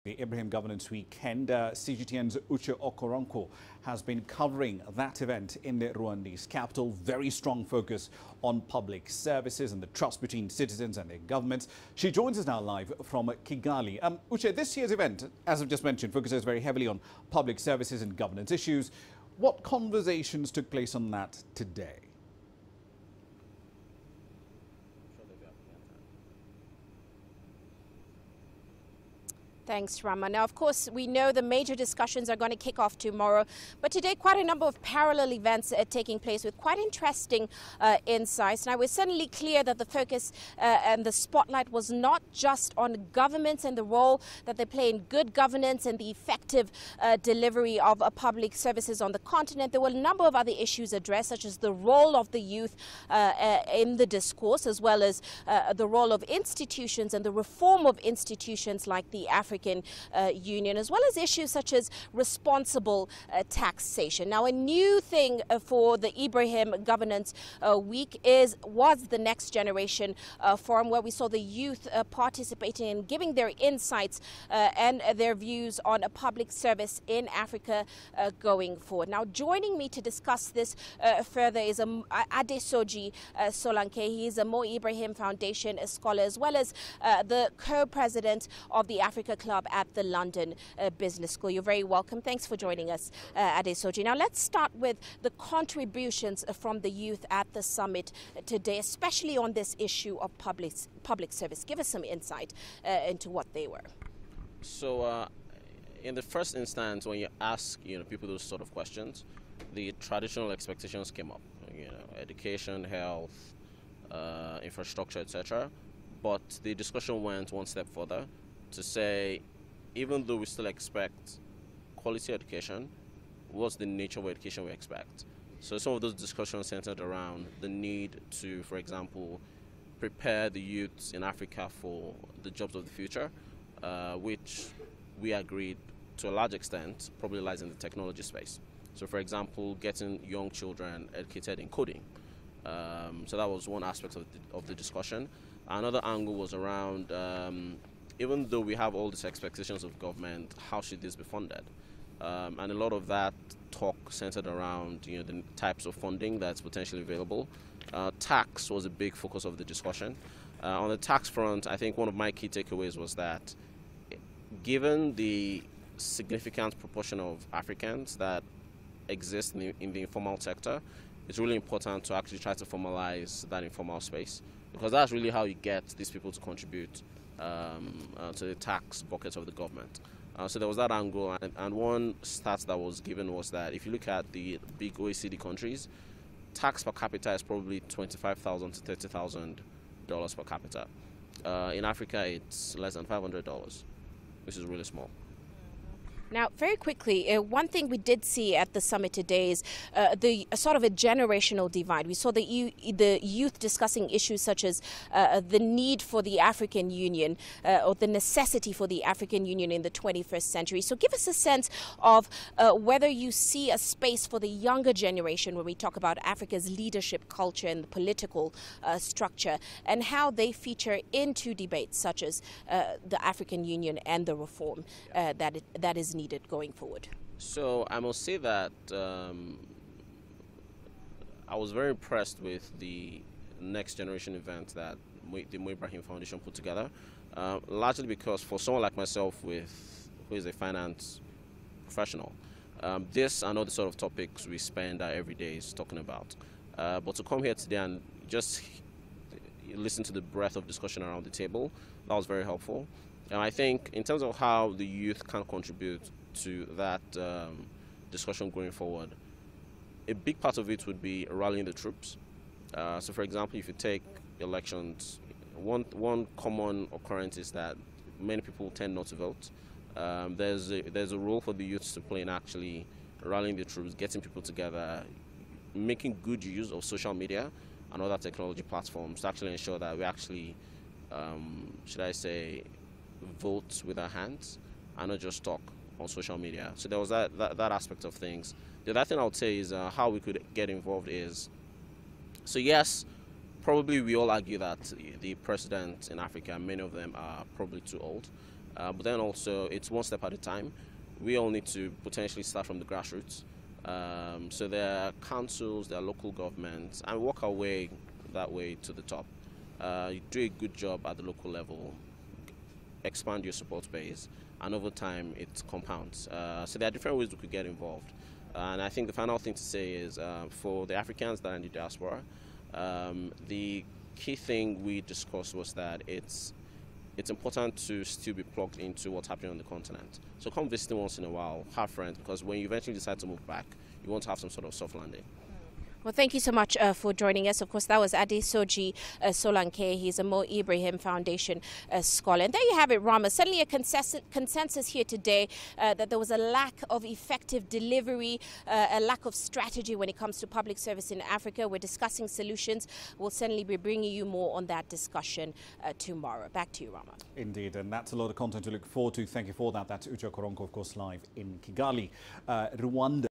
The Ibrahim Governance Weekend, CGTN's Uche Okoronko has been covering that event in the Rwandese capital. Very strong focus on public services and the trust between citizens and their governments. She joins us now live from Kigali. Uche, this year's event, as I've just mentioned, focuses very heavily on public services and governance issues. What conversations took place on that today? Thanks, Rama. Now, of course, we know the major discussions are going to kick off tomorrow, but today quite a number of parallel events are taking place with quite interesting insights. Now, we're certainly clear that the focus and the spotlight was not just on governments and the role that they play in good governance and the effective delivery of public services on the continent. There were a number of other issues addressed, such as the role of the youth in the discourse, as well as the role of institutions and the reform of institutions like the African Union, as well as issues such as responsible taxation. Now, a new thing for the Ibrahim Governance Week was the Next Generation Forum, where we saw the youth participating and giving their insights and their views on a public service in Africa going forward. Now, joining me to discuss this further is Adesoji Solanke. He is a Mo Ibrahim Foundation scholar, as well as the co-president of the Africa Club at the London Business School. You're very welcome. Thanks for joining us, Adesoji. Now, let's start with the contributions from the youth at the summit today, especially on this issue of public service. Give us some insight into what they were. So, in the first instance, when you ask people those sort of questions, the traditional expectations came up. Education, health, infrastructure, etc. But the discussion went one step further to say, even though we still expect quality education, what's the nature of education we expect? So some of those discussions centered around the need to, for example, prepare the youths in Africa for the jobs of the future, which we agreed to a large extent probably lies in the technology space. So for example, getting young children educated in coding. So that was one aspect of the discussion. Another angle was around even though we have all these expectations of government, how should this be funded? And a lot of that talk centered around the types of funding that's potentially available. Tax was a big focus of the discussion. On the tax front, I think one of my key takeaways was that given the significant proportion of Africans that exist in the informal sector, it's really important to actually try to formalize that informal space, because that's really how you get these people to contribute to the tax buckets of the government. So there was that angle, and one stat that was given was that if you look at the big OECD countries, tax per capita is probably $25,000 to $30,000 per capita. In Africa, it's less than $500, which is really small. Now, very quickly, one thing we did see at the summit today is sort of a generational divide. We saw the youth discussing issues such as the need for the African Union or the necessity for the African Union in the 21st century. So give us a sense of whether you see a space for the younger generation when we talk about Africa's leadership culture and the political structure, and how they feature into debates such as the African Union and the reform that is needed going forward. So I must say that I was very impressed with the Next Generation event that the Mo Ibrahim Foundation put together, largely because for someone like myself who is a finance professional, this and all the sort of topics we spend our everydays talking about. But to come here today and just listen to the breadth of discussion around the table, that was very helpful. And I think in terms of how the youth can contribute to that discussion going forward, a big part of it would be rallying the troops. So for example, if you take elections, one common occurrence is that many people tend not to vote. There's a role for the youths to play in actually rallying the troops, getting people together, making good use of social media and other technology platforms to actually ensure that we actually, should I say, vote with our hands and not just talk on social media. So there was that aspect of things. The other thing I would say is how we could get involved is, so yes, probably we all argue that the presidents in Africa, many of them are probably too old. but then also it's one step at a time. We all need to potentially start from the grassroots. So there are councils, there are local governments, and work our way that way to the top. You do a good job at the local level, expand your support base, and over time it compounds. So there are different ways we could get involved. And I think the final thing to say is for the Africans that are in the diaspora, the key thing we discussed was that it's important to still be plugged into what's happening on the continent. So come visit once in a while, have friends, because when you eventually decide to move back, you want to have some sort of soft landing. Well, thank you so much for joining us. Of course, that was Adesoji Solanke. He's a Mo Ibrahim Foundation scholar. And there you have it, Rama. Certainly a consensus here today that there was a lack of effective delivery, a lack of strategy when it comes to public service in Africa. We're discussing solutions. We'll certainly be bringing you more on that discussion tomorrow. Back to you, Rama. Indeed, and that's a lot of content to look forward to. Thank you for that. That's Uche Okoronko, of course, live in Kigali, Rwanda.